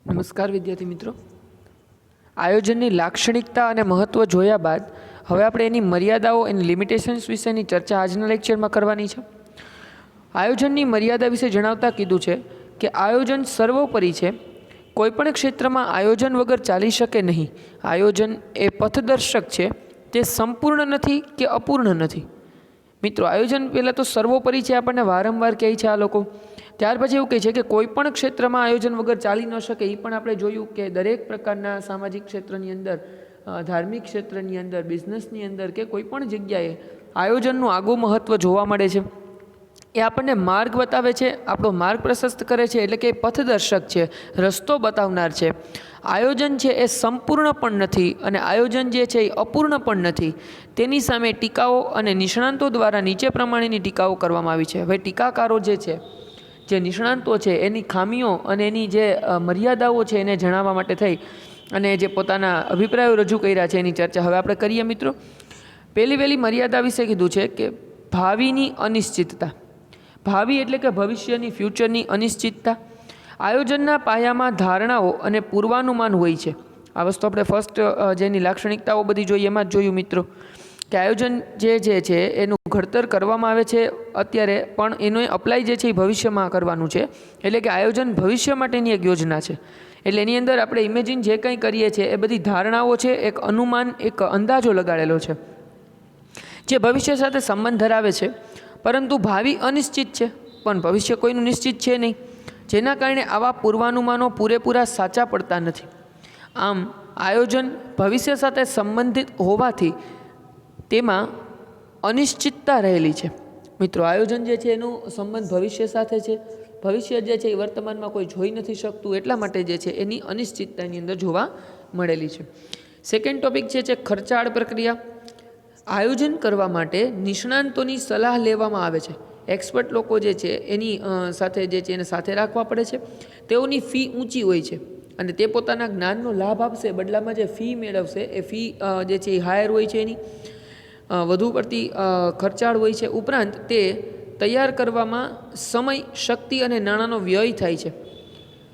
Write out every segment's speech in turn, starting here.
નમસ્કાર વિદ્યાર્થી મિત્રો, આયોજનની લાક્ષણિકતા અને મહત્ત્વ જોયા બાદ હવે આપણે એની મર્યાદાઓ એની લિમિટેશન્સ વિશેની ચર્ચા આજના લેક્ચરમાં કરવાની છે. આયોજનની મર્યાદા વિશે જણાવતા કીધું છે કે આયોજન સર્વોપરી છે. કોઈપણ ક્ષેત્રમાં આયોજન વગર ચાલી શકે નહીં. આયોજન એ પથદર્શક છે, તે સંપૂર્ણ નથી કે અપૂર્ણ નથી. મિત્રો, આયોજન પહેલાં તો સર્વોપરી છે, આપણને વારંવાર કહે છે આ લોકો. ત્યાર પછી એવું કહે છે કે કોઈ પણ ક્ષેત્રમાં આયોજન વગર ચાલી ન શકે. એ પણ આપણે જોયું કે દરેક પ્રકારના સામાજિક ક્ષેત્રની અંદર, ધાર્મિક ક્ષેત્રની અંદર, બિઝનેસની અંદર કે કોઈ પણ જગ્યાએ આયોજનનું આગવું મહત્ત્વ જોવા મળે છે. એ આપણને માર્ગ બતાવે છે, આપણો માર્ગ પ્રશસ્ત કરે છે, એટલે કે પથદર્શક છે, રસ્તો બતાવનાર છે. આયોજન છે એ સંપૂર્ણ પણ નથી અને આયોજન જે છે એ અપૂર્ણ પણ નથી. તેની સામે ટીકાઓ અને નિષ્ણાંતો દ્વારા નીચે પ્રમાણેની ટીકાઓ કરવામાં આવી છે. હવે ટીકાકારો જે છે, જે નિષ્ણાંતો છે, એની ખામીઓ અને એની જે મર્યાદાઓ છે એને જણાવવા માટે થઈ અને જે પોતાના અભિપ્રાયો રજૂ કર્યા છે એની ચર્ચા હવે આપણે કરીએ. મિત્રો, પહેલી મર્યાદા વિશે કીધું છે કે ભાવિની અનિશ્ચિતતા. ભાવિ એટલે કે ભવિષ્યની, ફ્યુચરની અનિશ્ચિતતા. આયોજનના પાયામાં ધારણાઓ અને પૂર્વાનુમાન હોય છે. આ વસ્તુ આપણે ફર્સ્ટ જેની લાક્ષણિકતાઓ બધી જોઈએ એમાં જ જોયું મિત્રો, કે આયોજન જે છે એનું ઘડતર કરવામાં આવે છે અત્યારે, પણ એનો અપ્લાય જે છે એ ભવિષ્યમાં કરવાનું છે. એટલે કે આયોજન ભવિષ્ય માટેની એક યોજના છે. એટલે એની અંદર આપણે ઇમેજિન જે કંઈ કરીએ છીએ એ બધી ધારણાઓ છે, એક અનુમાન, એક અંદાજો લગાડેલો છે જે ભવિષ્ય સાથે સંબંધ ધરાવે છે. પરંતુ ભાવિ અનિશ્ચિત છે, પણ ભવિષ્ય કોઈનું નિશ્ચિત છે નહીં, જેના કારણે આવા પૂર્વાનુમાનો પૂરેપૂરા સાચા પડતા નથી. આમ આયોજન ભવિષ્ય સાથે સંબંધિત હોવાથી તેમાં અનિશ્ચિતતા રહેલી છે. મિત્રો, આયોજન જે છે એનો સંબંધ ભવિષ્ય સાથે છે. ભવિષ્ય જે છે એ વર્તમાનમાં કોઈ જોઈ નથી શકતું, એટલા માટે જે છે એની અનિશ્ચિતતાની અંદર જોવા મળેલી છે. સેકન્ડ ટોપિક છે ખર્ચાળ પ્રક્રિયા. આયોજન કરવા માટે નિષ્ણાંતોની સલાહ લેવામાં આવે છે. એક્સપર્ટ લોકો જે છે એની સાથે જે છે એને સાથે રાખવા પડે છે. તેઓની ફી ઊંચી હોય છે અને તે પોતાના જ્ઞાનનો લાભ આપશે, બદલામાં જે ફી મેળવશે એ ફી જે છે એ હાયર હોય છે, એની વધુ પડતી ખર્ચાળ હોય છે. ઉપરાંત તે તૈયાર કરવામાં સમય, શક્તિ અને નાણાંનો વ્યય થાય છે.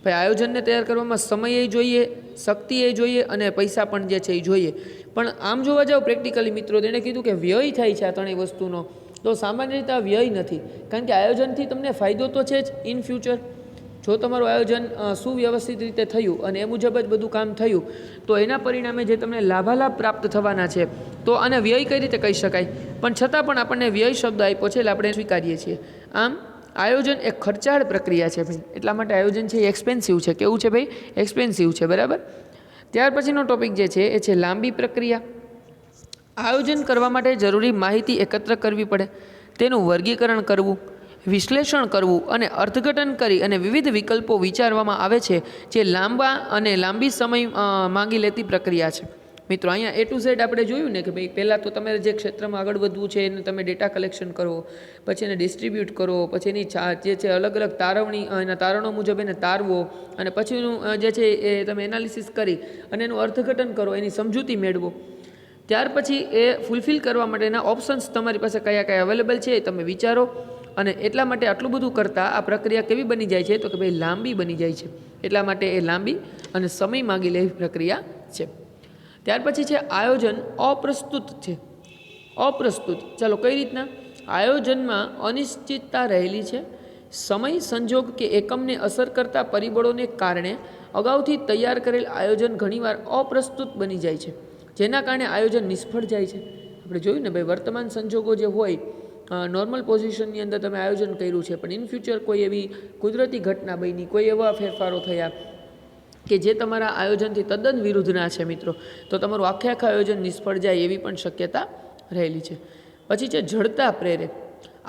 ભાઈ, આયોજનને તૈયાર કરવામાં સમય એ જોઈએ, શક્તિ એ જોઈએ અને પૈસા પણ જે છે એ જોઈએ. પણ આમ જોવા જાવ પ્રેક્ટિકલી મિત્રો, તેણે કીધું કે વ્યય થાય છે આ ત્રણેય વસ્તુનો, તો સામાન્ય રીતે આ વ્યય નથી. કારણ કે આયોજનથી તમને ફાયદો તો છે જ ઇન ફ્યુચર. જો તમારું આયોજન સુવ્યવસ્થિત રીતે થયું અને એ મુજબ જ બધું કામ થયું, તો એના પરિણામે જે તમને લાભાલાભ પ્રાપ્ત થવાના છે, તો આને વ્યય કઈ રીતે કહી શકાય? પણ છતાં પણ આપણને વ્યય શબ્દ આપ્યો છે એટલે આપણે સ્વીકારીએ છીએ. આમ આયોજન એક ખર્ચાળ પ્રક્રિયા છે ભાઈ, એટલા માટે આયોજન છે એ એક્સપેન્સિવ છે. કેવું છે ભાઈ? એક્સપેન્સિવ છે, બરાબર. ત્યાર પછીનો ટોપિક જે છે એ છે લાંબી પ્રક્રિયા. આયોજન કરવા માટે જરૂરી માહિતી એકત્ર કરવી પડે, તેનું વર્ગીકરણ કરવું, વિશ્લેષણ કરવું અને અર્થઘટન કરી અને વિવિધ વિકલ્પો વિચારવામાં આવે છે, જે લાંબી સમય માંગી લેતી પ્રક્રિયા છે. મિત્રો, અહીંયા A to Z આપણે જોયું ને કે ભાઈ પહેલાં તો તમારે જે ક્ષેત્રમાં આગળ વધવું છે એને તમે ડેટા કલેક્શન કરો, પછી એને ડિસ્ટ્રીબ્યુટ કરો, પછી એની જે છે અલગ અલગ તારવણી, એના તારણો મુજબ એને તારવો, અને પછીનું જે છે એ તમે એનાલિસિસ કરી અને એનું અર્થઘટન કરો, એની સમજૂતી મેળવો. ત્યાર પછી એ ફૂલફિલ કરવા માટેના ઓપ્શન્સ તમારી પાસે કયા અવેલેબલ છે એ તમે વિચારો. અને એટલા માટે આટલું બધું કરતાં આ પ્રક્રિયા કેવી બની જાય છે? તો કે ભાઈ લાંબી બની જાય છે. એટલા માટે એ લાંબી અને સમય માગી લેવી પ્રક્રિયા છે. ત્યાર પછી છે આયોજન અપ્રસ્તુત છે. અપ્રસ્તુત, ચાલો કઈ રીતના? આયોજનમાં અનિશ્ચિતતા રહેલી છે. સમય, સંજોગ કે એકમને અસર કરતા પરિબળોને કારણે અગાઉથી તૈયાર કરેલ આયોજન ઘણીવાર અપ્રસ્તુત બની જાય છે, જેના કારણે આયોજન નિષ્ફળ જાય છે. આપણે જોયું ને ભાઈ, વર્તમાન સંજોગો જે હોય, નોર્મલ પોઝિશનની અંદર તમે આયોજન કર્યું છે, પણ ઇન ફ્યુચર કોઈ એવી કુદરતી ઘટના બની, કોઈ એવા ફેરફારો થયા કે જે તમારા આયોજનથી તદ્દન વિરુદ્ધના છે મિત્રો, તો તમારું આખે આયોજન નિષ્ફળ જાય એવી પણ શક્યતા રહેલી છે. પછી છે જડતા પ્રેરે.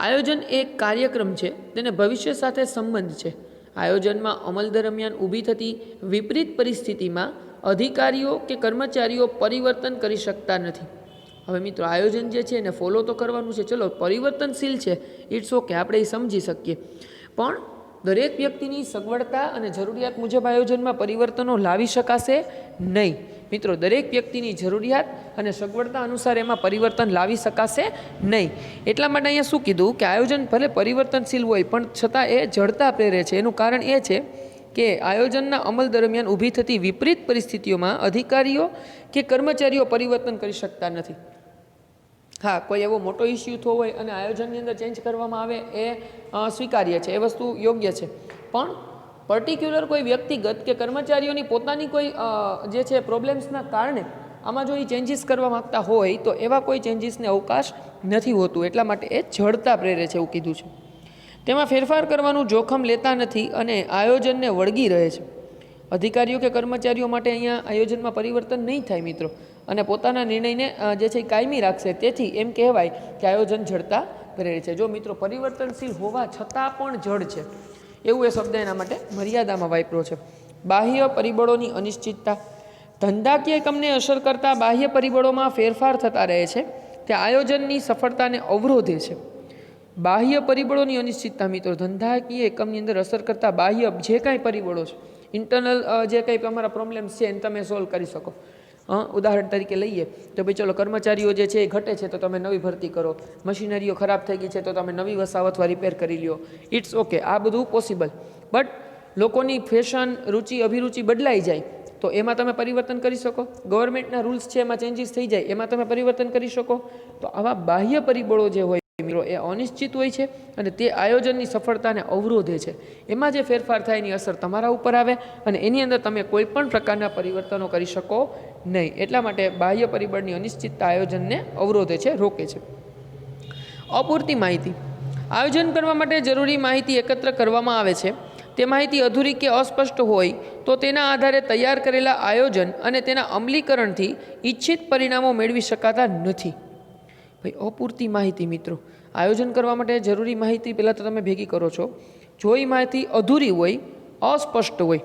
આયોજન એક કાર્યક્રમ છે, તેને ભવિષ્ય સાથે સંબંધ છે. આયોજનમાં અમલ દરમિયાન ઊભી થતી વિપરીત પરિસ્થિતિમાં અધિકારીઓ કે કર્મચારીઓ પરિવર્તન કરી શકતા નથી. હવે મિત્રો, આયોજન જે છે એને ફોલો તો કરવાનું છે, ચલો પરિવર્તનશીલ છે, ઇટ્સ ઓકે, આપણે એ સમજી શકીએ. પણ દરેક વ્યક્તિની સગવડતા અને જરૂરિયાત મુજબ આયોજનમાં પરિવર્તનો લાવી શકાશે નહીં. મિત્રો, દરેક વ્યક્તિની જરૂરિયાત અને સગવડતા અનુસાર એમાં પરિવર્તન લાવી શકાશે નહીં. એટલા માટે અહીંયા શું કીધું કે આયોજન ભલે પરિવર્તનશીલ હોય પણ છતાં એ જડતા પ્રેરે છે. એનું કારણ એ છે કે આયોજનના અમલ દરમિયાન ઊભી થતી વિપરીત પરિસ્થિતિઓમાં અધિકારીઓ કે કર્મચારીઓ પરિવર્તન કરી શકતા નથી. હા, કોઈ એવો મોટો ઇસ્યુ થયો હોય અને આયોજનની અંદર ચેન્જ કરવામાં આવે એ સ્વીકાર્ય છે, એ વસ્તુ યોગ્ય છે. પણ પર્ટિક્યુલર કોઈ વ્યક્તિગત કે કર્મચારીઓની પોતાની કોઈ જે છે પ્રોબ્લેમ્સના કારણે આમાં જો એ ચેન્જીસ કરવા માગતા હોય તો એવા કોઈ ચેન્જીસને અવકાશ નથી હોતું. એટલા માટે એ જડતા પ્રેરે છે એવું કીધું છે. તેમાં ફેરફાર કરવાનું જોખમ લેતા નથી અને આયોજનને વળગી રહે છે. અધિકારીઓ કે કર્મચારીઓ માટે અહીંયા આયોજનમાં પરિવર્તન નહીં થાય મિત્રો, અને પોતાના નિર્ણયને જે છે એ કાયમી રાખશે. તેથી એમ કહેવાય કે આયોજન જડતા પ્રેરે છે. જો મિત્રો પરિવર્તનશીલ હોવા છતાં પણ જડ છે એવું એ શબ્દ એના માટે મર્યાદામાં વાપર્યો છે. બાહ્ય પરિબળોની અનિશ્ચિતતા. ધંધાકીય એકમને અસર કરતા બાહ્ય પરિબળોમાં ફેરફાર થતા રહે છે તે આયોજનની સફળતાને અવરોધે છે. બાહ્ય પરિબળોની અનિશ્ચિતતા મિત્રો, ધંધાકીય એકમની અંદર અસર કરતા બાહ્ય જે કાંઈ પરિબળો છે, ઇન્ટરનલ જે કંઈ તમારા પ્રોબ્લેમ્સ છે એને તમે સોલ્વ કરી શકો. ઉદાહરણ તરીકે લઈએ તો ભાઈ ચલો કર્મચારીઓ જે છે એ ઘટે છે તો તમે નવી ભરતી કરો, મશીનરીઓ ખરાબ થઈ ગઈ છે તો તમે નવી વસાવ અથવા રિપેર કરી લ્યો. ઇટ્સ ઓકે, આ બધું પોસિબલ. બટ લોકોની ફેશન, રુચિ, અભિરુચિ બદલાઈ જાય તો એમાં તમે પરિવર્તન કરી શકો. ગવર્મેન્ટના રૂલ્સ છે એમાં ચેન્જીસ થઈ જાય, એમાં તમે પરિવર્તન કરી શકો. તો આવા બાહ્ય પરિબળો જે હોય મિત્રો એ અનિશ્ચિત હોય છે અને તે આયોજનની સફળતાને અવરોધે છે. એમાં જે ફેરફાર થાય એની અસર તમારા ઉપર આવે અને એની અંદર તમે કોઈ પણ પ્રકારના પરિવર્તનો કરી શકો નહીં. એટલા માટે બાહ્ય પરિબળની અનિશ્ચિતતા આયોજનને અવરોધે છે, રોકે છે. અપૂરતી માહિતી. આયોજન કરવા માટે જરૂરી માહિતી એકત્ર કરવામાં આવે છે. તે માહિતી અધૂરી કે અસ્પષ્ટ હોય તો તેના આધારે તૈયાર કરેલા આયોજન અને તેના અમલીકરણથી ઈચ્છિત પરિણામો મેળવી શકાતા નથી. ભાઈ અપૂરતી માહિતી મિત્રો, આયોજન કરવા માટે જરૂરી માહિતી પહેલાં તો તમે ભેગી કરો છો. જો એ માહિતી અધૂરી હોય, અસ્પષ્ટ હોય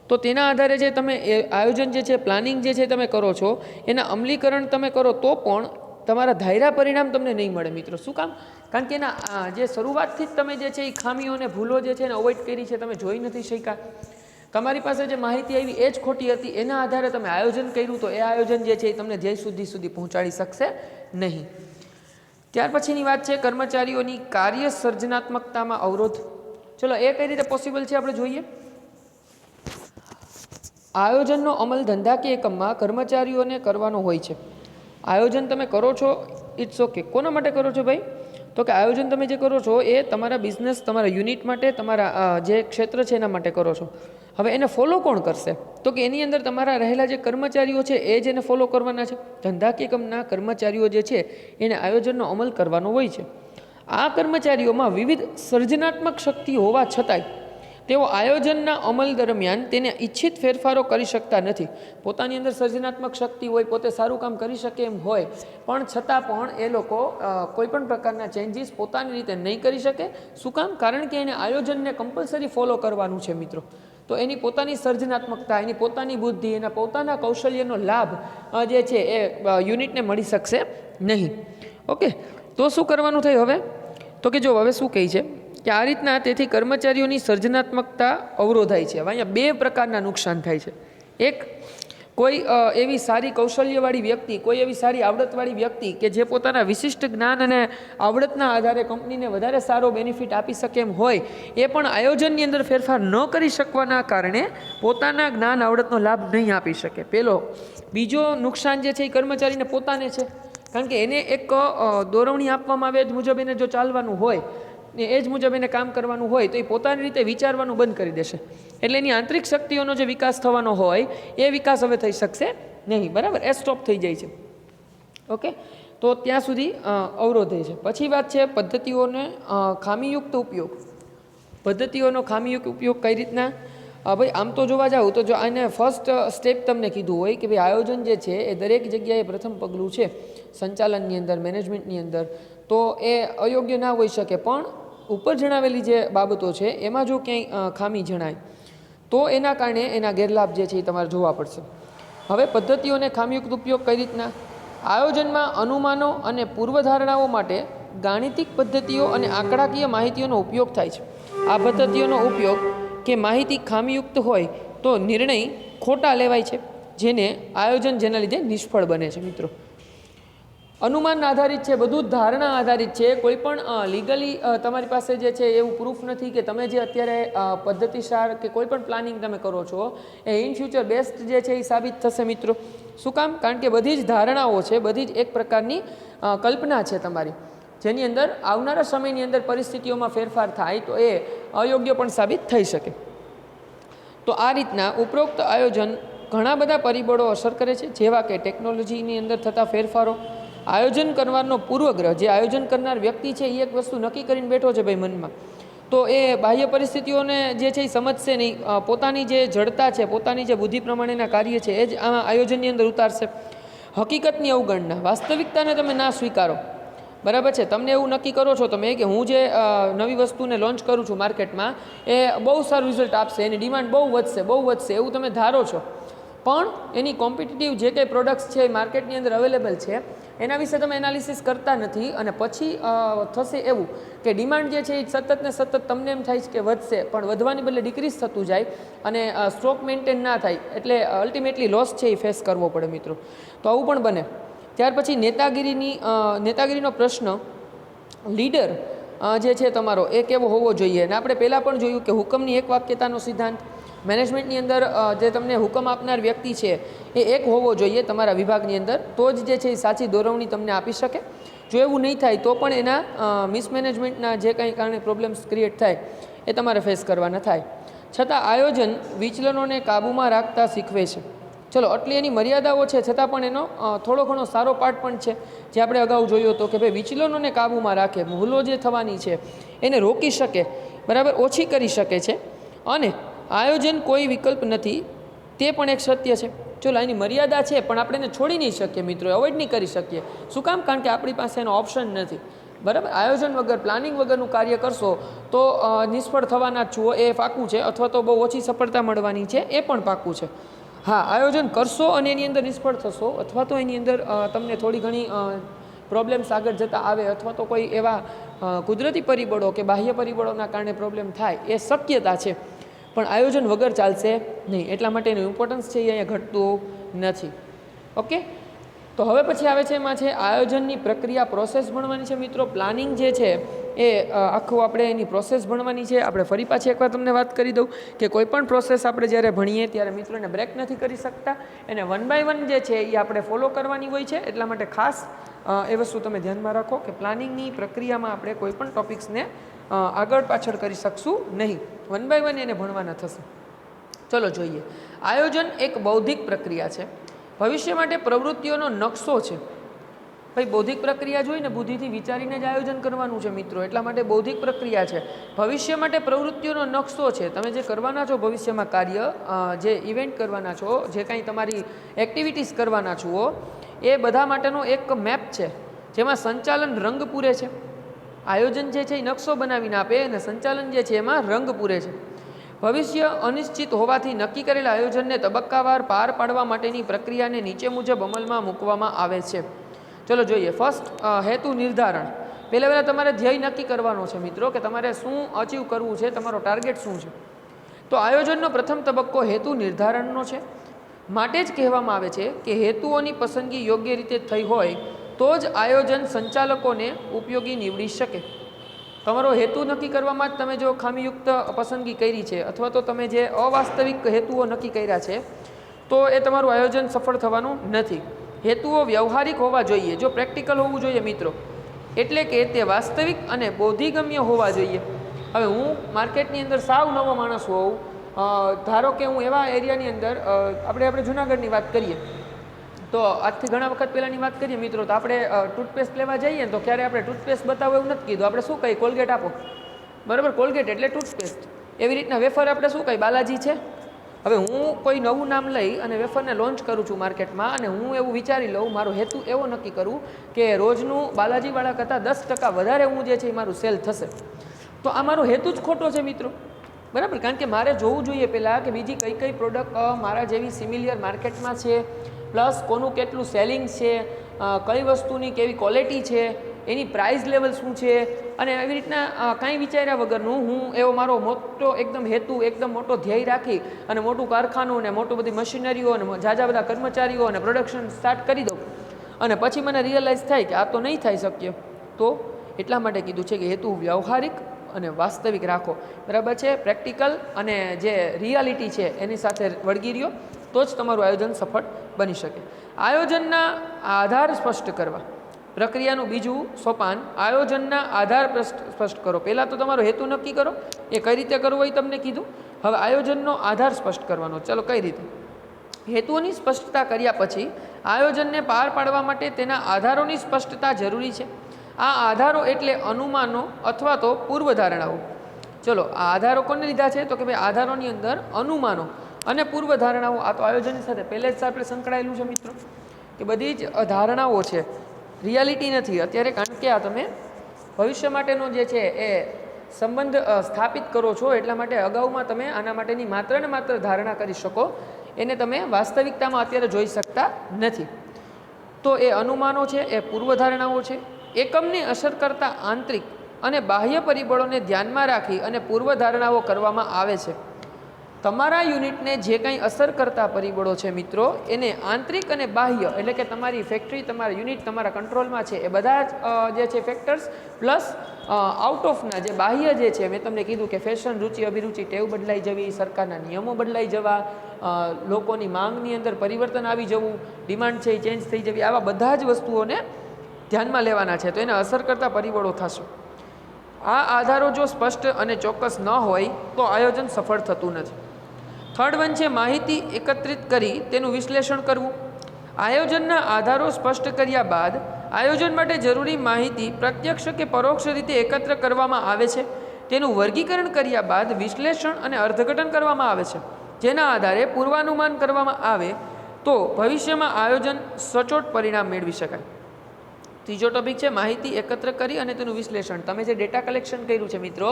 તો તેના આધારે જે તમે આયોજન જે છે, પ્લાનિંગ જે છે તમે કરો છો, એના અમલીકરણ તમે કરો તો પણ તમારા ધાર્યા પરિણામ તમને નહીં મળે મિત્રો. શું કામ? કારણ કે એના જે શરૂઆતથી જ તમે જે છે એ ખામીઓ અને ભૂલો જે છે એને અવોઇડ કરી છે, તમે જોઈ નથી શક્યા. તમારી પાસે જે માહિતી આવી એ જ ખોટી હતી, એના આધારે તમે આયોજન કર્યું તો એ આયોજન જે છે એ તમને ધ્યેય સુધી પહોંચાડી શકશે નહીં. ત્યાર પછીની વાત છે કર્મચારીઓની કાર્ય સર્જનાત્મકતામાં અવરોધ. ચલો એ કઈ રીતે પોસિબલ છે આપણે જોઈએ. આયોજનનો અમલ ધંધાકીય એકમમાં કર્મચારીઓને કરવાનો હોય છે. આયોજન તમે કરો છો, ઇટ્સ ઓકે. કોના માટે કરો છો ભાઈ? તો કે આયોજન તમે જે કરો છો એ તમારા બિઝનેસ, તમારા યુનિટ માટે, તમારા જે ક્ષેત્ર છે એના માટે કરો છો. હવે એને ફોલો કોણ કરશે? તો કે એની અંદર તમારા રહેલા જે કર્મચારીઓ છે એ જ એને ફોલો કરવાના છે. ધંધાકીય એકમના કર્મચારીઓ જે છે એને આયોજનનો અમલ કરવાનો હોય છે. આ કર્મચારીઓમાં વિવિધ સર્જનાત્મક શક્તિ હોવા છતાંય તેઓ આયોજનના અમલ દરમિયાન તેને ઈચ્છિત ફેરફારો કરી શકતા નથી. પોતાની અંદર સર્જનાત્મક શક્તિ હોય, પોતે સારું કામ કરી શકે એમ હોય, પણ છતાં પણ એ લોકો કોઈ પણ પ્રકારના ચેન્જીસ પોતાની રીતે નહીં કરી શકે. શું કામ? કારણ કે એને આયોજનને કમ્પલસરી ફોલો કરવાનું છે મિત્રો. તો એની પોતાની સર્જનાત્મકતા, એની પોતાની બુદ્ધિ, એના પોતાના કૌશલ્યનો લાભ જે છે એ યુનિટને મળી શકશે નહીં. ઓકે, તો શું કરવાનું થયું હવે? તો કે જો હવે શું કહે છે કે આ રીતના તેથી કર્મચારીઓની સર્જનાત્મકતા અવરોધાય છે. હવે અહીંયા બે પ્રકારના નુકસાન થાય છે. એક, કોઈ એવી સારી કૌશલ્યવાળી વ્યક્તિ, કોઈ એવી સારી આવડતવાળી વ્યક્તિ કે જે પોતાના વિશિષ્ટ જ્ઞાન અને આવડતના આધારે કંપનીને વધારે સારો બેનિફિટ આપી શકે એમ હોય, એ પણ આયોજનની અંદર ફેરફાર ન કરી શકવાના કારણે પોતાના જ્ઞાન આવડતનો લાભ નહીં આપી શકે. પહેલો. બીજો નુકસાન જે છે એ કર્મચારીને પોતાને છે. કારણ કે એને એક દોરવણી આપવામાં આવે એ જ મુજબ એને જો ચાલવાનું હોય ને એ જ મુજબ એને કામ કરવાનું હોય તો એ પોતાની રીતે વિચારવાનું બંધ કરી દેશે. એટલે એની આંતરિક શક્તિઓનો જે વિકાસ થવાનો હોય એ વિકાસ હવે થઈ શકશે નહીં. બરાબર? એ સ્ટોપ થઈ જાય છે. ઓકે, તો ત્યાં સુધી અવરોધે છે. પછી વાત છે પદ્ધતિઓને ખામીયુક્ત ઉપયોગ. પદ્ધતિઓનો ખામીયુક્ત ઉપયોગ કઈ રીતના? ભાઈ આમ તો જોવા જાવ તો જો આને ફર્સ્ટ સ્ટેપ તમને કીધું હોય કે ભાઈ આયોજન જે છે એ દરેક જગ્યાએ પ્રથમ પગલું છે સંચાલનની અંદર, મેનેજમેન્ટની અંદર, તો એ અયોગ્ય ના હોઈ શકે. પણ ઉપર જણાવેલી જે બાબતો છે એમાં જો ક્યાંય ખામી જણાય તો એના કારણે એના ગેરલાભ જે છે એ તમારે જોવા પડશે. હવે પદ્ધતિઓને ખામીયુક્ત ઉપયોગ કઈ રીતના? આયોજનમાં અનુમાનો અને પૂર્વધારણાઓ માટે ગાણિતિક પદ્ધતિઓ અને આંકડાકીય માહિતીઓનો ઉપયોગ થાય છે. આ પદ્ધતિઓનો ઉપયોગ કે માહિતી ખામીયુક્ત હોય તો નિર્ણય ખોટા લેવાય છે, જેને આયોજન જેના લીધે નિષ્ફળ બને છે મિત્રો. અનુમાન આધારિત છે, બધું જ ધારણા આધારિત છે. કોઈ પણ લીગલી તમારી પાસે જે છે એવું પ્રૂફ નથી કે તમે જે અત્યારે પદ્ધતિસાર કે કોઈ પણ પ્લાનિંગ તમે કરો છો એ ઇન ફ્યુચર બેસ્ટ જે છે એ સાબિત થશે મિત્રો. શું કામ? કારણ કે બધી જ ધારણાઓ છે, બધી જ એક પ્રકારની કલ્પના છે તમારી, જેની અંદર આવનારા સમયની અંદર પરિસ્થિતિઓમાં ફેરફાર થાય તો એ અયોગ્ય પણ સાબિત થઈ શકે. તો આ રીતના ઉપરોક્ત આયોજન ઘણા બધા પરિબળો અસર કરે છે, જેવા કે ટેકનોલોજીની અંદર થતા ફેરફારો, આયોજન કરવાનો પૂર્વગ્રહ. જે આયોજન કરનાર વ્યક્તિ છે એ એક વસ્તુ નક્કી કરીને બેઠો છે ભાઈ મનમાં, તો એ બાહ્ય પરિસ્થિતિઓને જે છે એ સમજશે નહીં, પોતાની જે જડતા છે, પોતાની જે બુદ્ધિ પ્રમાણેના કાર્ય છે એ જ આ આયોજનની અંદર ઉતારશે. હકીકતની અવગણના, વાસ્તવિકતાને તમે ના સ્વીકારો. બરાબર છે, તમને એવું નક્કી કરો છો તમે કે હું જે નવી વસ્તુને લોન્ચ કરું છું માર્કેટમાં એ બહુ સારું રિઝલ્ટ આપશે, એની ડિમાન્ડ બહુ વધશે એવું તમે ધારો છો, પણ એની કોમ્પિટિટિવ જે કંઈ પ્રોડક્ટ્સ છે એ માર્કેટની અંદર અવેલેબલ છે એના વિશે તમે એનાલિસિસ કરતા નથી, અને પછી થશે એવું કે ડિમાન્ડ જે છે એ સતત ને સતત તમને એમ થાય છે કે વધશે, પણ વધવાની બદલે ડિક્રીઝ થતું જાય અને સ્ટોક મેન્ટેન ના થાય, એટલે અલ્ટિમેટલી લોસ છે એ ફેસ કરવો પડે મિત્રો. તો આવું પણ બને. ત્યાર પછી નેતાગીરીનો પ્રશ્ન, લીડર જે છે તમારો એ કેવો હોવો જોઈએ. અને આપણે પહેલાં પણ જોયું કે હુકમની એક વાક્યતાનો સિદ્ધાંત, મેનેજમેન્ટની અંદર જે તમને હુકમ આપનાર વ્યક્તિ છે એ એક હોવો જોઈએ તમારા વિભાગની અંદર, તો જ જે છે એ સાચી દોરવણી તમને આપી શકે. જો એવું નહીં થાય તો પણ એના મિસમેનેજમેન્ટના જે કંઈ કારણે પ્રોબ્લેમ્સ ક્રિએટ થાય એ તમારે ફેસ કરવાના થાય. છતાં આયોજન વિચલનોને કાબૂમાં રાખતા શીખવે છે. ચલો, આટલી એની મર્યાદાઓ છે, છતાં પણ એનો થોડો ઘણો સારો પાર્ટ પણ છે, જે આપણે અગાઉ જોયો હતો કે ભાઈ વિચલનોને કાબૂમાં રાખે, ભૂલો જે થવાની છે એને રોકી શકે, બરાબર, ઓછી કરી શકે છે. અને આયોજન કોઈ વિકલ્પ નથી, તે પણ એક સત્ય છે. ચલો, એની મર્યાદા છે પણ આપણે એને છોડી નહીં શકીએ મિત્રો, અવોઇડ નહીં કરી શકીએ. શું કામ? કારણ કે આપણી પાસે એનો ઓપ્શન નથી. બરાબર, આયોજન વગર, પ્લાનિંગ વગરનું કાર્ય કરશો તો નિષ્ફળ થવાના જ છો એ પાકું છે, અથવા તો બહુ ઓછી સફળતા મળવાની છે એ પણ પાકું છે. હા, આયોજન કરશો અને એની અંદર નિષ્ફળ થશો, અથવા તો એની અંદર તમને થોડી ઘણી પ્રોબ્લેમ્સ આગળ જતાં આવે, અથવા તો કોઈ એવા કુદરતી પરિબળો કે બાહ્ય પરિબળોના કારણે પ્રોબ્લેમ થાય એ શક્યતા છે, પણ આયોજન વગર ચાલશે નહીં. એટલા માટે એનું ઇમ્પોર્ટન્સ છે એ અહીંયા ઘટતું નથી. ઓકે, તો હવે પછી આવે છે એમાં છે આયોજનની પ્રક્રિયા, પ્રોસેસ ભણવાની છે મિત્રો. પ્લાનિંગ જે છે એ આખું આપણે એની પ્રોસેસ ભણવાની છે. આપણે ફરી પાછી એકવાર તમને વાત કરી દઉં કે કોઈ પણ પ્રોસેસ આપણે જ્યારે ભણીએ ત્યારે મિત્રો એને બ્રેક નથી કરી શકતા, એને 1 બાય 1 જે છે એ આપણે ફોલો કરવાની હોય છે. એટલા માટે ખાસ એ વસ્તુ તમે ધ્યાનમાં રાખો કે પ્લાનિંગની પ્રક્રિયામાં આપણે કોઈ પણ ટોપિક્સને આગળ પાછળ કરી શકશું નહીં, 1 બાય 1 એને ભણવાના થશે. ચલો જોઈએ, આયોજન એક બૌદ્ધિક પ્રક્રિયા છે, ભવિષ્ય માટે પ્રવૃત્તિઓનો નકશો છે. ભાઈ બૌદ્ધિક પ્રક્રિયા જોઈને બુદ્ધિથી વિચારીને જ આયોજન કરવાનું છે મિત્રો, એટલા માટે બૌદ્ધિક પ્રક્રિયા છે. ભવિષ્ય માટે પ્રવૃત્તિઓનો નકશો છે. તમે જે કરવાના છો ભવિષ્યમાં કાર્ય, જે ઇવેન્ટ કરવાના છો, જે કાંઈ તમારી એક્ટિવિટીઝ કરવાના છો, એ બધા માટેનો એક મેપ છે, જેમાં સંચાલન રંગ પૂરે છે. આયોજન જે છે એ નકશો બનાવીને આપે અને સંચાલન જે છે એમાં રંગ પૂરે છે. ભવિષ્ય અનિશ્ચિત હોવાથી નક્કી કરેલા આયોજનને તબક્કાવાર પાર પાડવા માટેની પ્રક્રિયાને નીચે મુજબ અમલમાં મૂકવામાં આવે છે. ચલો જોઈએ, ફર્સ્ટ હેતુ નિર્ધારણ. પહેલાં તમારે ધ્યેય નક્કી કરવાનો છે મિત્રો, કે તમારે શું અચીવ કરવું છે, તમારો ટાર્ગેટ શું છે. તો આયોજનનો પ્રથમ તબક્કો હેતુ નિર્ધારણનો છે. માટે જ કહેવામાં આવે છે કે હેતુઓની પસંદગી યોગ્ય રીતે થઈ હોય તો જ આયોજન સંચાલકોને ઉપયોગી નીવડી શકે. તમારો હેતુ નક્કી કરવામાં જ તમે જો ખામીયુક્ત પસંદગી કરી છે, અથવા તો તમે જે અવાસ્તવિક હેતુઓ નક્કી કર્યા છે, તો એ તમારું આયોજન સફળ થવાનું નથી. હેતુઓ વ્યવહારિક હોવા જોઈએ, જો પ્રેક્ટિકલ હોવું જોઈએ મિત્રો, એટલે કે તે વાસ્તવિક અને બોધિગમ્ય હોવા જોઈએ. હવે હું માર્કેટની અંદર સાવ નવો માણસ હોઉં, ધારો કે હું એવા એરિયાની અંદર, આપણે જુનાગઢની વાત કરીએ તો આજથી ઘણા વખત પહેલાંની વાત કરીએ મિત્રો, તો આપણે ટૂથપેસ્ટ લેવા જઈએ ને તો ક્યારે આપણે ટૂથપેસ્ટ બતાવો એવું નથી કીધું, આપણે શું કહીએ, કોલગેટ આપો, બરાબર, કોલગેટ એટલે ટૂથપેસ્ટ. એવી રીતના વેફર આપણે શું કહીએ, બાલાજી છે. હવે હું કોઈ નવું નામ લઈ અને વેફરને લોન્ચ કરું છું માર્કેટમાં, અને હું એવું વિચારી લઉં, મારો હેતુ એવો નક્કી કરું કે રોજનું બાલાજીવાળા કરતાં 10% વધારે હું જે છે એ મારું સેલ થશે, તો આ મારો હેતુ જ ખોટો છે મિત્રો, બરાબર. કારણ કે મારે જોવું જોઈએ પહેલાં કે બીજી કઈ કઈ પ્રોડક્ટ મારા જેવી સિમિલિયર માર્કેટમાં છે, પ્લસ કોનું કેટલું સેલિંગ છે, કઈ વસ્તુની કેવી ક્વોલિટી છે, એની પ્રાઇસ લેવલ શું છે, અને એવી રીતના કાંઈ વિચાર્યા વગરનું હું એવો મારો મોટો એકદમ હેતુ, એકદમ મોટો ધ્યેય રાખી અને મોટું કારખાનું ને મોટું બધી મશીનરીઓ અને ઝાઝા બધા કર્મચારીઓ અને પ્રોડક્શન સ્ટાર્ટ કરી દઉં, અને પછી મને રિયલાઇઝ થાય કે આ તો નહીં થઈ શક્ય, તો એટલા માટે કીધું છે કે હેતુ વ્યવહારિક અને વાસ્તવિક રાખો, બરાબર છે. પ્રેક્ટિકલ અને જે રિયાલિટી છે એની સાથે વળગી રહ્યો તો જ તમારું આયોજન સફળ બની શકે. આયોજનના આધાર સ્પષ્ટ કરવા. પ્રક્રિયાનું બીજું સોપાન, આયોજનના આધાર સ્પષ્ટ કરો. પહેલાં તો તમારો હેતુ નક્કી કરો, એ કઈ રીતે કરવો એ તમને કીધું. હવે આયોજનનો આધાર સ્પષ્ટ કરવાનો. ચલો કઈ રીતે? હેતુઓની સ્પષ્ટતા કર્યા પછી આયોજનને પાર પાડવા માટે તેના આધારોની સ્પષ્ટતા જરૂરી છે. આ આધારો એટલે અનુમાનો અથવા તો પૂર્વધારણાઓ. ચલો આ આધારો કોને લીધા છે? તો કે ભાઈ આધારોની અંદર અનુમાનો અને પૂર્વધારણાઓ. આ તો આયોજનની સાથે પહેલે જ આપણે સંકળાયેલું છે મિત્રો, કે બધી જ ધારણાઓ છે, રિયાલિટી નથી અત્યારે, કારણ કે આ તમે ભવિષ્ય માટેનો જે છે એ સંબંધ સ્થાપિત કરો છો, એટલા માટે અગાઉમાં તમે આના માટેની માત્ર ને માત્ર ધારણા કરી શકો, એને તમે વાસ્તવિકતામાં અત્યારે જોઈ શકતા નથી. તો એ અનુમાનો છે, એ પૂર્વધારણાઓ છે. એકમને અસર કરતા આંતરિક અને બાહ્ય પરિબળોને ધ્યાનમાં રાખી અને પૂર્વધારણાઓ કરવામાં આવે છે. તમારા યુનિટને જે કંઈ અસર કરતા પરિબળો છે મિત્રો, એને આંતરિક અને બાહ્ય, એટલે કે તમારી ફેક્ટરી, તમારા યુનિટ તમારા કંટ્રોલમાં છે, એ બધા જ જે છે ફેક્ટર્સ પ્લસ આઉટ ઓફના જે બાહ્ય જે છે, મેં તમને કીધું કે ફેશન, રુચિ, અભિરુચિ, ટેવ બદલાઈ જવી, સરકારના નિયમો બદલાઈ જવા, લોકોની માંગની અંદર પરિવર્તન આવી જવું, ડિમાન્ડ છે એ ચેન્જ થઈ જવી, આવા બધા જ વસ્તુઓને ધ્યાનમાં લેવાના છે. તો એને અસર કરતા પરિબળો થશે. આ આધારો જો સ્પષ્ટ અને ચોક્કસ ન હોય તો આયોજન સફળ થતું નથી. થર્ડ વન છે માહિતી એકત્રિત કરી તેનું વિશ્લેષણ કરવું. આયોજનના આધારો સ્પષ્ટ કર્યા બાદ આયોજન માટે જરૂરી માહિતી પ્રત્યક્ષ કે પરોક્ષ રીતે એકત્ર કરવામાં આવે છે. તેનું વર્ગીકરણ કર્યા બાદ વિશ્લેષણ અને અર્થઘટન કરવામાં આવે છે, જેના આધારે પૂર્વાનુમાન કરવામાં આવે તો ભવિષ્યમાં આયોજન સચોટ પરિણામ મેળવી શકાય. ત્રીજો ટોપિક છે માહિતી એકત્ર કરી અને તેનું વિશ્લેષણ. તમે જે ડેટા કલેક્શન કર્યું છે મિત્રો,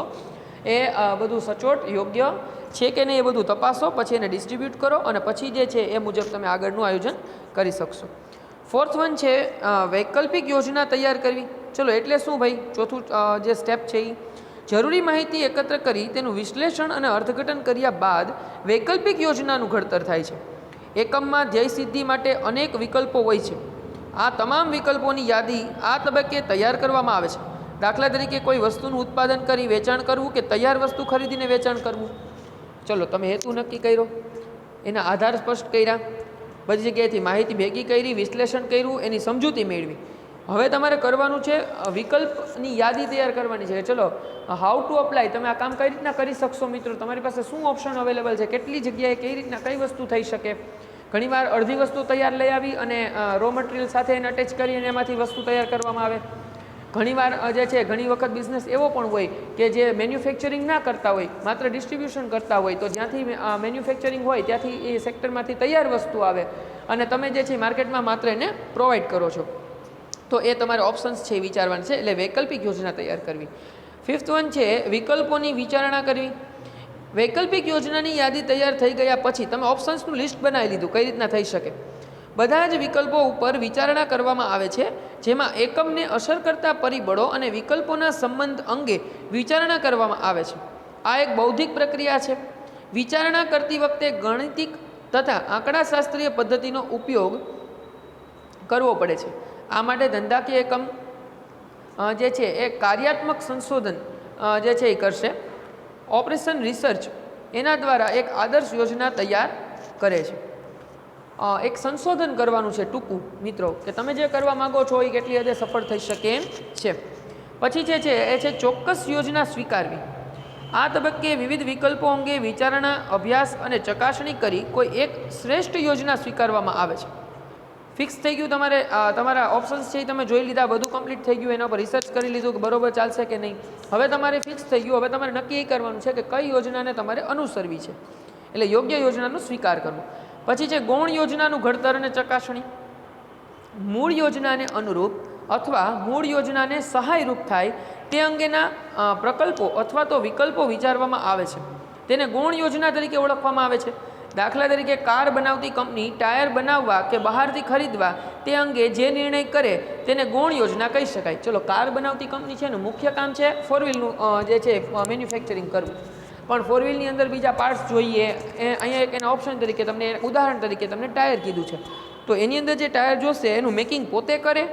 એ બધું સચોટ યોગ્ય છે કે નહીં એ બધું તપાસો, પછી એને ડિસ્ટ્રીબ્યુટ કરો અને પછી જે છે એ મુજબ તમે આગળનું આયોજન કરી શકશો. ફોર્થ વન છે વૈકલ્પિક યોજના તૈયાર કરવી. ચલો એટલે શું ભાઈ? ચોથું જે સ્ટેપ છે એ જરૂરી માહિતી એકત્ર કરી તેનું વિશ્લેષણ અને અર્થઘટન કર્યા બાદ વૈકલ્પિક યોજનાનું ઘડતર થાય છે. એકમમાં ધ્યેય સિદ્ધિ માટે અનેક વિકલ્પો હોય છે. આ તમામ વિકલ્પોની યાદી આ તબક્કે તૈયાર કરવામાં આવે છે. દાખલા તરીકે કોઈ વસ્તુનું ઉત્પાદન કરી વેચાણ કરવું કે તૈયાર વસ્તુ ખરીદીને વેચાણ કરવું. ચલો તમે હેતુ નક્કી કર્યો, એના આધાર સ્પષ્ટ કર્યા, બધી જગ્યાએથી માહિતી ભેગી કરી, વિશ્લેષણ કર્યું, એની સમજૂતી મેળવી. હવે તમારે કરવાનું છે વિકલ્પની યાદી તૈયાર કરવાની છે. ચલો હાઉ ટુ અપ્લાય, તમે આ કામ કઈ રીતના કરી શકશો મિત્રો, તમારી પાસે શું ઓપ્શન અવેલેબલ છે, કેટલી જગ્યાએ કઈ રીતના કઈ વસ્તુ થઈ શકે. ઘણીવાર અડધી વસ્તુ તૈયાર લઈ આવી અને રો મટીરિયલ સાથે એને અટેચ કરી અને એમાંથી વસ્તુ તૈયાર કરવામાં આવે. ઘણીવાર જે છે ઘણી વખત બિઝનેસ એવો પણ હોય કે જે મેન્યુફેક્ચરિંગ ના કરતા હોય, માત્ર ડિસ્ટ્રીબ્યુશન કરતા હોય, તો જ્યાંથી મેન્યુફેક્ચરિંગ હોય ત્યાંથી એ સેક્ટરમાંથી તૈયાર વસ્તુ આવે અને તમે જે છે માર્કેટમાં માત્ર એને પ્રોવાઈડ કરો છો. તો એ તમારે ઓપ્શન્સ છે એ વિચારવાના છે, એટલે વૈકલ્પિક યોજના તૈયાર કરવી. ફિફ્થ વન છે વિકલ્પોની વિચારણા કરવી. વૈકલ્પિક યોજનાની યાદી તૈયાર થઈ ગયા પછી તમે ઓપ્શન્સનું લિસ્ટ બનાવી લીધું કઈ રીતના થઈ શકે. બધા જ વિકલ્પો ઉપર વિચારણા કરવામાં આવે છે, જેમાં એકમને અસર કરતા પરિબળો અને વિકલ્પોના સંબંધ અંગે વિચારણા કરવામાં આવે છે. આ એક બૌદ્ધિક પ્રક્રિયા છે. વિચારણા કરતી વખતે ગાણિતિક તથા આંકડાશાસ્ત્રીય પદ્ધતિનો ઉપયોગ કરવો પડે છે. આ માટે ધંધાકીય એકમ જે છે એ કાર્યાત્મક સંશોધન જે છે એ કરશે. ઓપરેશન રિસર્ચ એના દ્વારા એક આદર્શ યોજના તૈયાર કરે છે. એક સંશોધન કરવાનું છે ટૂંકું મિત્રો, કે તમે જે કરવા માગો છો એ કેટલી હદે સફળ થઈ શકે એમ છે. પછી જે છે એ છે ચોક્કસ યોજના સ્વીકારવી. આ તબક્કે વિવિધ વિકલ્પો અંગે વિચારણા, અભ્યાસ અને ચકાસણી કરી કોઈ એક શ્રેષ્ઠ યોજના સ્વીકારવામાં આવે છે. ફિક્સ થઈ ગયું, તમારે તમારા ઓપ્શન્સ છે એ તમે જોઈ લીધા, બધું કમ્પ્લીટ થઈ ગયું, એના પર રિસર્ચ કરી લીધું કે બરોબર ચાલશે કે નહીં. હવે તમારે ફિક્સ થઈ ગયું, હવે તમારે નક્કી કરવાનું છે કે કઈ યોજનાને તમારે અનુસરવી છે, એટલે યોગ્ય યોજનાનો સ્વીકાર કરવો. પછી છે ગૌણ યોજનાનું ઘડતર અને ચકાસણી. મૂળ યોજનાને અનુરૂપ અથવા મૂળ યોજનાને સહાયરૂપ થાય તે અંગેના પ્રકલ્પો અથવા તો વિકલ્પો વિચારવામાં આવે છે. તેને ગૌણ યોજના તરીકે ઓળખવામાં આવે છે. દાખલા તરીકે કાર બનાવતી કંપની ટાયર બનાવવા કે બહારથી ખરીદવા તે અંગે જે નિર્ણય કરે તેને ગૌણ યોજના કહી શકાય. ચલો કાર બનાવતી કંપની છે ને મુખ્ય કામ છે ફોર વ્હીલનું જે છે મેન્યુફેક્ચરિંગ કરવું, પણ ફોર વ્હીલની અંદર બીજા પાર્ટ્સ જોઈએ. અહીંયા એક એના ઓપ્શન તરીકે તમને ઉદાહરણ તરીકે તમને ટાયર કીધું છે, તો એની અંદર જે ટાયર જોશે એનું મેકિંગ પોતે કરે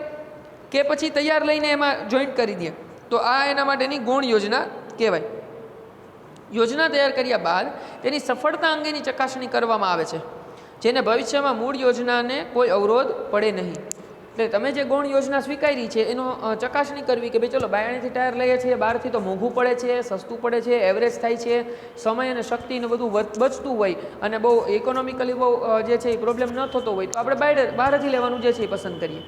કે પછી તૈયાર લઈને એમાં જોઈન્ટ કરી દે, તો આ એના માટેની ગૌણ યોજના કહેવાય. યોજના તૈયાર કર્યા બાદ તેની સફળતા અંગેની ચકાસણી કરવામાં આવે છે, જેને ભવિષ્યમાં મૂળ યોજનાને કોઈ અવરોધ પડે નહીં. એટલે તમે જે ગૌણ યોજના સ્વીકારી છે એનો ચકાસણી કરવી કે ભાઈ ચલો બાયણીથી ટાયર લઈએ છીએ, બહારથી તો મોંઘું પડે છે, સસ્તું પડે છે, એવરેજ થાય છે, સમય અને શક્તિને બધું બચતું હોય અને બહુ ઇકોનોમિકલી બહુ જે છે એ પ્રોબ્લેમ ન થતો હોય તો આપણે બહારથી લેવાનું જે છે એ પસંદ કરીએ.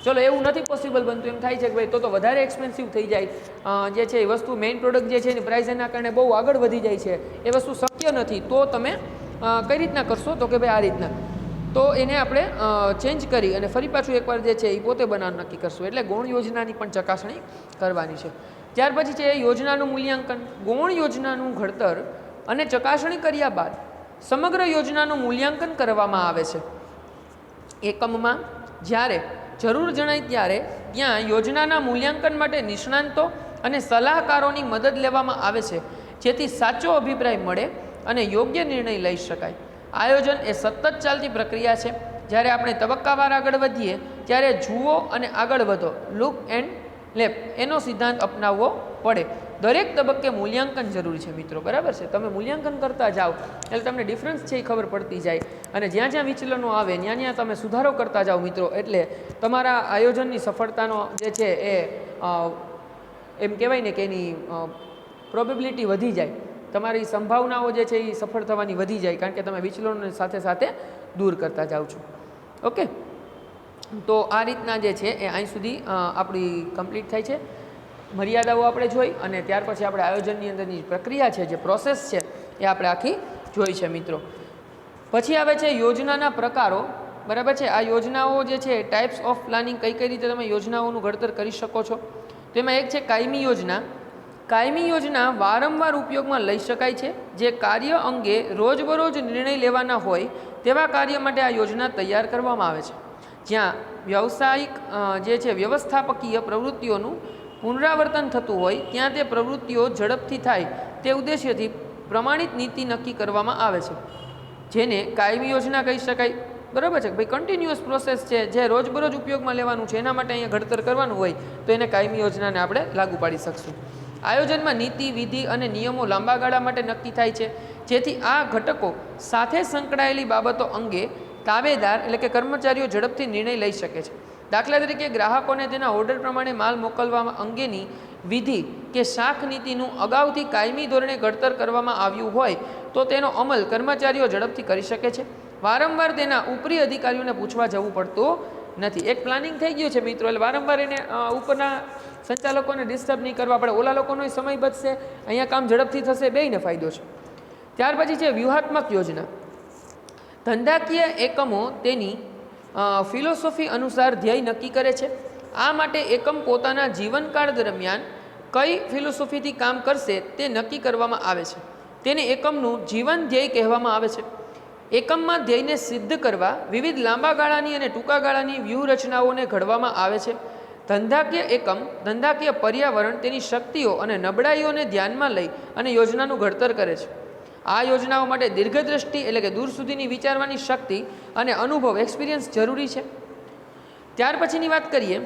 ચલો એવું નથી પોસિબલ બનતું, એમ થાય છે કે ભાઈ તો વધારે એક્સપેન્સિવ થઈ જાય, જે છે એ વસ્તુ મેઇન પ્રોડક્ટ જે છે એની પ્રાઇસ એના કારણે બહુ આગળ વધી જાય છે, એ વસ્તુ શક્ય નથી, તો તમે કઈ રીતના કરશો તો કે ભાઈ આ રીતના, તો એને આપણે ચેન્જ કરી અને ફરી પાછું એકવાર જે છે એ પોતે બનાવવાનું નક્કી કરશું. એટલે ગૌણ યોજનાની પણ ચકાસણી કરવાની છે. ત્યાર પછી છે યોજનાનું મૂલ્યાંકન. ગૌણ યોજનાનું ઘડતર અને ચકાસણી કર્યા બાદ સમગ્ર યોજનાનું મૂલ્યાંકન કરવામાં આવે છે. એકમમાં જ્યારે જરૂર જણાય ત્યારે ત્યાં યોજનાના મૂલ્યાંકન માટે નિષ્ણાંતો અને સલાહકારોની મદદ લેવામાં આવે છે, જેથી સાચો અભિપ્રાય મળે અને યોગ્ય નિર્ણય લઈ શકાય. આયોજન એ સતત ચાલતી પ્રક્રિયા છે. જ્યારે આપણે તબક્કાવાર આગળ વધીએ ત્યારે જુઓ અને આગળ વધો, લુક એન્ડ લેપ એનો સિદ્ધાંત અપનાવવો પડે. દરેક તબક્કે મૂલ્યાંકન જરૂરી છે મિત્રો, બરાબર છે. તમે મૂલ્યાંકન કરતા જાઓ એટલે તમને ડિફરન્સ છે એ ખબર પડતી જાય અને જ્યાં જ્યાં વિચલનો આવે ત્યાં ત્યાં તમે સુધારો કરતા જાઓ મિત્રો, એટલે તમારા આયોજનની સફળતાનો જે છે એ એમ કહેવાય ને કે એની પ્રોબેબિલિટી વધી જાય, તમારી સંભાવનાઓ જે છે એ સફળ થવાની વધી જાય, કારણ કે તમે વિચલનોને સાથે સાથે દૂર કરતા જાઓ છો. ઓકે, તો આ રીતના જે છે એ અહીં સુધી આપણી કમ્પ્લીટ થાય છે. મર્યાદાઓ આપણે જોઈ અને ત્યાર પછી આપણે આયોજનની અંદરની પ્રક્રિયા છે, જે પ્રોસેસ છે એ આપણે આખી જોઈ છે મિત્રો. પછી આવે છે યોજનાના પ્રકારો, બરાબર છે. આ યોજનાઓ જે છે ટાઈપ્સ ઓફ પ્લાનિંગ, કઈ કઈ રીતે તમે યોજનાઓનું ઘડતર કરી શકો છો. તો એમાં એક છે કાયમી યોજના. કાયમી યોજના વારંવાર ઉપયોગમાં લઈ શકાય છે, જે કાર્ય અંગે રોજબરોજ નિર્ણય લેવાના હોય તેવા કાર્ય માટે આ યોજના તૈયાર કરવામાં આવે છે. જ્યાં વ્યવસાયિક જે છે વ્યવસ્થાપકીય પ્રવૃત્તિઓનું પુનરાવર્તન થતું હોય ત્યાં તે પ્રવૃત્તિઓ ઝડપથી થાય તે ઉદ્દેશ્યથી પ્રમાણિત નીતિ નક્કી કરવામાં આવે છે, જેને કાયમી યોજના કહી શકાય. બરાબર છે, ભાઈ કન્ટિન્યુઅસ પ્રોસેસ છે, જે રોજબરોજ ઉપયોગમાં લેવાનું છે, એના માટે અહીંયા ઘડતર કરવાનું હોય તો એને કાયમી યોજનાને આપણે લાગુ પાડી શકશું. આયોજનમાં નીતિ, વિધિ અને નિયમો લાંબા ગાળા માટે નક્કી થાય છે, જેથી આ ઘટકો સાથે સંકળાયેલી બાબતો અંગે તાબેદાર એટલે કે કર્મચારીઓ ઝડપથી નિર્ણય લઈ શકે છે. દાખલા તરીકે ગ્રાહકોને તેના ઓર્ડર પ્રમાણે માલ મોકલવા અંગેની વિધિ કે શાખ નીતિનું અગાઉથી કાયમી ધોરણે ઘડતર કરવામાં આવ્યું હોય તો તેનો અમલ કર્મચારીઓ ઝડપથી કરી શકે છે. વારંવાર તેના ઉપરી અધિકારીઓને પૂછવા જવું પડતું નથી. એક પ્લાનિંગ થઈ ગયું છે મિત્રો, એટલે વારંવાર એને ઉપરના સંચાલકોને ડિસ્ટર્બ નહીં કરવા પડે, ઓલા લોકોનો સમય બચશે, અહીંયા કામ ઝડપથી થશે, બેયને ફાયદો છે. ત્યાર પછી છે વ્યૂહાત્મક યોજના. ધંધાકીય એકમો તેની ફિલોસોફી અનુસાર ધ્યેય નક્કી કરે છે. આ માટે એકમ પોતાના જીવનકાળ દરમિયાન કઈ ફિલોસોફીથી કામ કરશે તે નક્કી કરવામાં આવે છે. તેને એકમનું જીવન ધ્યેય કહેવામાં આવે છે. એકમમાં ધ્યેયને સિદ્ધ કરવા વિવિધ લાંબા ગાળાની અને ટૂંકા ગાળાની વ્યૂહરચનાઓને ઘડવામાં આવે છે. ધંધાકીય એકમ ધંધાકીય પર્યાવરણ, તેની શક્તિઓ અને નબળાઈઓને ધ્યાનમાં લઈ અને યોજનાનું ઘડતર કરે છે. આ યોજનાઓ માટે દીર્ઘદ્રષ્ટિ એટલે કે દૂર સુધીની વિચારવાની શક્તિ અને અનુભવ, એક્સપિરિયન્સ જરૂરી છે. ત્યાર પછીની વાત કરીએ,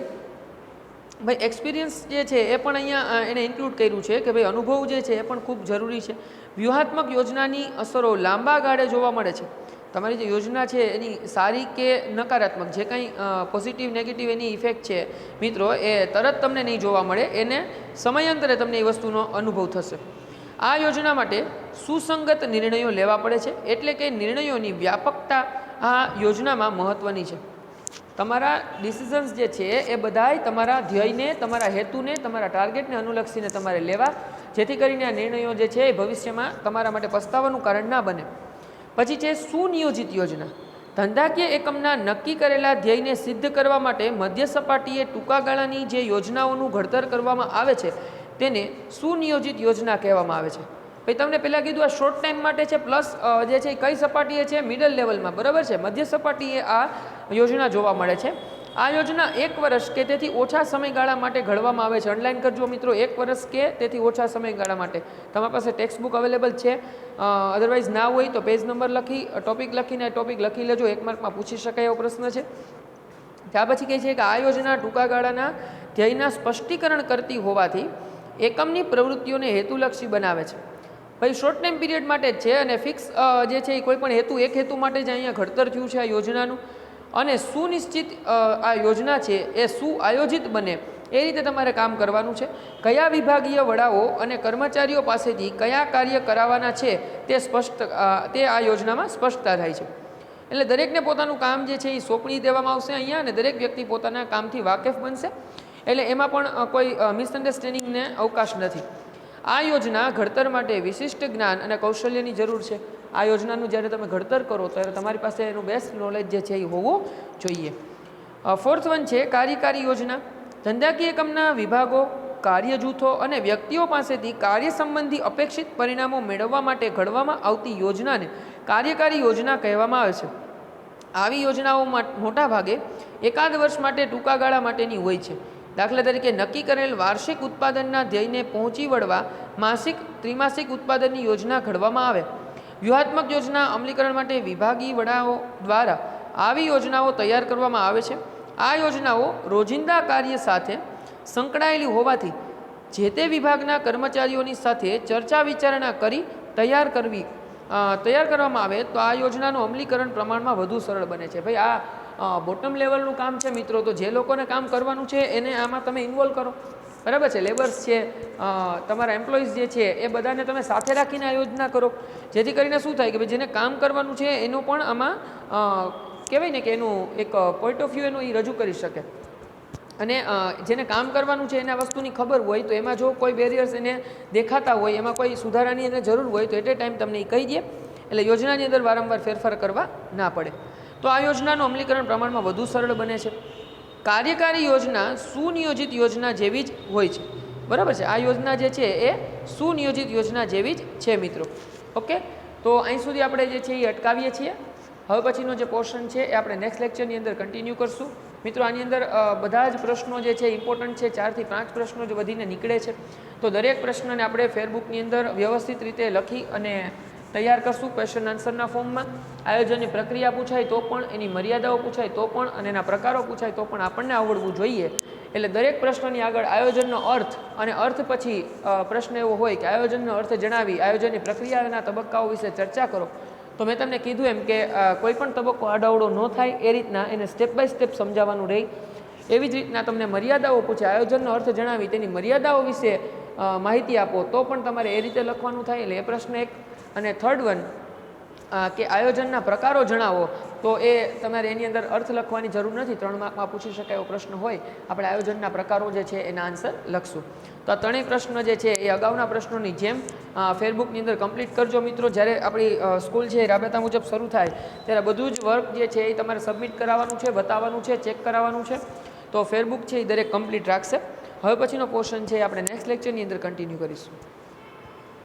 ભાઈ એક્સપિરિયન્સ જે છે એ પણ અહીંયા એને ઇન્ક્લુડ કર્યું છે કે ભાઈ અનુભવ જે છે એ પણ ખૂબ જરૂરી છે. વ્યૂહાત્મક યોજનાની અસરો લાંબા ગાળે જોવા મળે છે. તમારી જે યોજના છે એની સારી કે નકારાત્મક જે કંઈ પોઝિટિવ નેગેટિવ એની ઇફેક્ટ છે મિત્રો, એ તરત તમને નહીં જોવા મળે, એને સમયાંતરે તમને એ વસ્તુનો અનુભવ થશે. આ યોજના માટે સુસંગત નિર્ણયો લેવા પડે છે, એટલે કે નિર્ણયોની વ્યાપકતા આ યોજનામાં મહત્ત્વની છે. તમારા ડિસિઝન્સ જે છે એ બધાય તમારા ધ્યેયને, તમારા હેતુને, તમારા ટાર્ગેટને અનુલક્ષીને તમારે લેવા, જેથી કરીને આ નિર્ણયો જે છે એ ભવિષ્યમાં તમારા માટે પસ્તાવાનું કારણ ના બને. પછી છે સુનિયોજિત યોજના. ધંધાકીય એકમના નક્કી કરેલા ધ્યેયને સિદ્ધ કરવા માટે મધ્ય સપાટીએ ટૂંકા ગાળાની જે યોજનાઓનું ઘડતર કરવામાં આવે છે તેને સુનિયોજિત યોજના કહેવામાં આવે છે. ભાઈ તમને પહેલાં કીધું આ શોર્ટ ટાઈમ માટે છે, પ્લસ જે છે કઈ સપાટીએ છે, મિડલ લેવલમાં, બરાબર છે, મધ્ય સપાટીએ આ યોજના જોવા મળે છે. આ યોજના 1 વર્ષ કે તેથી ઓછા સમયગાળા માટે ઘડવામાં આવે છે. અંડરલાઇન કરજો મિત્રો, 1 વર્ષ કે તેથી ઓછા સમયગાળા માટે. તમારી પાસે ટેક્સ્ટ બુક અવેલેબલ છે, અધરવાઇઝ ના હોય તો પેજ નંબર લખી ટોપિક લખીને ટોપિક લખી લેજો. 1 માર્કમાં પૂછી શકાય એવો પ્રશ્ન છે. ત્યાર પછી કહે છે કે આ યોજના ટૂંકા ગાળાના ધ્યેયના સ્પષ્ટીકરણ કરતી હોવાથી એકમની પ્રવૃત્તિઓને હેતુલક્ષી બનાવે છે. ભાઈ શોર્ટ ટાઈમ પીરિયડ માટે જ છે અને ફિક્સ જે છે એ કોઈ પણ હેતુ એક હેતુ માટે જ અહીંયા ઘડતર થયું છે આ યોજનાનું. અને સુનિશ્ચિત આ યોજના છે એ સુઆયોજિત બને એ રીતે તમારે કામ કરવાનું છે. કયા વિભાગીય વડાઓ અને કર્મચારીઓ પાસેથી કયા કાર્ય કરાવવાના છે તે આ યોજનામાં સ્પષ્ટતા થાય છે. એટલે દરેકને પોતાનું કામ જે છે એ સોંપણી દેવામાં આવશે અહીંયા અને દરેક વ્યક્તિ પોતાના કામથી વાકેફ બનશે. એટલે એમાં પણ કોઈ મિસઅન્ડરસ્ટેન્ડિંગને અવકાશ નથી. આ યોજના ઘડતર માટે વિશિષ્ટ જ્ઞાન અને કૌશલ્યની જરૂર છે. આ યોજનાનું જ્યારે તમે ઘડતર કરો ત્યારે તમારી પાસે એનું બેસ્ટ નોલેજ જે છે એ હોવું જોઈએ. 4th વન છે કાર્યકારી યોજના. ધંધાકીય એકમના વિભાગો, કાર્ય જૂથો અને વ્યક્તિઓ પાસેથી કાર્ય સંબંધી અપેક્ષિત પરિણામો મેળવવા માટે ઘડવામાં આવતી યોજનાને કાર્યકારી યોજના કહેવામાં આવે છે. આવી યોજનાઓ મોટા ભાગે એકાદ વર્ષ માટે ટૂંકા ગાળા માટેની હોય છે. દાખલા તરીકે નક્કી કરેલ વાર્ષિક ઉત્પાદનના ધ્યેયને પહોંચી વળવા માસિક ત્રિમાસિક ઉત્પાદનની યોજના ઘડવામાં આવે. વ્યૂહાત્મક યોજના અમલીકરણ માટે વિભાગીય વડાઓ દ્વારા આવી યોજનાઓ તૈયાર કરવામાં આવે છે. આ યોજનાઓ રોજિંદા કાર્ય સાથે સંકળાયેલી હોવાથી જે તે વિભાગના કર્મચારીઓની સાથે ચર્ચા વિચારણા કરી તૈયાર કરવામાં આવે તો આ યોજનાનું અમલીકરણ પ્રમાણમાં વધુ સરળ બને છે. ભાઈ આ બોટમ લેવલનું કામ છે મિત્રો, તો જે લોકોને કામ કરવાનું છે એને આમાં તમે ઇન્વોલ્વ કરો, બરાબર છે. લેબર્સ છે, તમારા એમ્પ્લોઈઝ જે છે એ બધાને તમે સાથે રાખીને આ યોજના કરો, જેથી કરીને શું થાય કે ભાઈ જેને કામ કરવાનું છે એનું પણ આમાં કહેવાય ને કે એનું એક પોઈન્ટ ઓફ વ્યૂ એનું એ રજૂ કરી શકે. અને જેને કામ કરવાનું છે એને આ વસ્તુની ખબર હોય તો એમાં જો કોઈ બેરિયર્સ એને દેખાતા હોય, એમાં કોઈ સુધારાની એને જરૂર હોય તો એટ એ ટાઈમ તમને એ કહી દે, એટલે યોજનાની અંદર વારંવાર ફેરફાર કરવા ના પડે. તો આ યોજનાનું અમલીકરણ પ્રમાણમાં વધુ સરળ બને છે. કાર્યકારી યોજના સુનિયોજિત યોજના જેવી જ હોય છે, બરાબર છે. આ યોજના જે છે એ સુનિયોજિત યોજના જેવી જ છે મિત્રો. ઓકે, તો અહીં સુધી આપણે જે છે એ અટકાવીએ છીએ. હવે પછીનો જે પોર્શન છે એ આપણે નેક્સ્ટ લેક્ચરની અંદર કન્ટિન્યુ કરશું. મિત્રો આની અંદર બધા જ પ્રશ્નો જે છે ઇમ્પોર્ટન્ટ છે. 4 થી 5 પ્રશ્નો જ વધીને નીકળે છે. તો દરેક પ્રશ્નને આપણે ફેરબુકની અંદર વ્યવસ્થિત રીતે લખી અને તૈયાર કરશું ક્વેશ્ચન આન્સરના ફોર્મમાં. આયોજનની પ્રક્રિયા પૂછાય તો પણ, એની મર્યાદાઓ પૂછાય તો પણ અને એના પ્રકારો પૂછાય તો પણ આપણને આવડવું જોઈએ. એટલે દરેક પ્રશ્નની આગળ આયોજનનો અર્થ અને અર્થ પછી પ્રશ્ન એવો હોય કે આયોજનનો અર્થ જણાવી આયોજનની પ્રક્રિયાના તબક્કાઓ વિશે ચર્ચા કરો. તો મેં તમને કીધું એમ કે કોઈ પણ તબક્કો આડાવડો ન થાય એ રીતના એને સ્ટેપ બાય સ્ટેપ સમજાવવાનું રહે. એવી જ રીતના તમને મર્યાદાઓ પૂછે, આયોજનનો અર્થ જણાવી તેની મર્યાદાઓ વિશે માહિતી આપો તો પણ તમારે એ રીતે લખવાનું થાય. એટલે એ પ્રશ્ન એક. અને 3rd વન કે આયોજનના પ્રકારો જણાવો, તો એ તમારે એની અંદર અર્થ લખવાની જરૂર નથી. 3 માર્કમાં પૂછી શકાય એવો પ્રશ્ન હોય. આપણે આયોજનના પ્રકારો જે છે એના આન્સર લખશું. તો આ 3 પ્રશ્ન જે છે એ અગાઉના પ્રશ્નોની જેમ ફેરબુકની અંદર કમ્પ્લીટ કરજો મિત્રો. જ્યારે આપણી સ્કૂલ છે એ રાબેતા મુજબ શરૂ થાય ત્યારે બધું જ વર્ક જે છે એ તમારે સબમિટ કરાવવાનું છે, બતાવવાનું છે, ચેક કરાવવાનું છે. તો ફેરબુક છે એ દરેક કમ્પ્લીટ રાખશે. હવે પછીનો પોર્શન છે આપણે નેક્સ્ટ લેક્ચરની અંદર કન્ટિન્યુ કરીશું.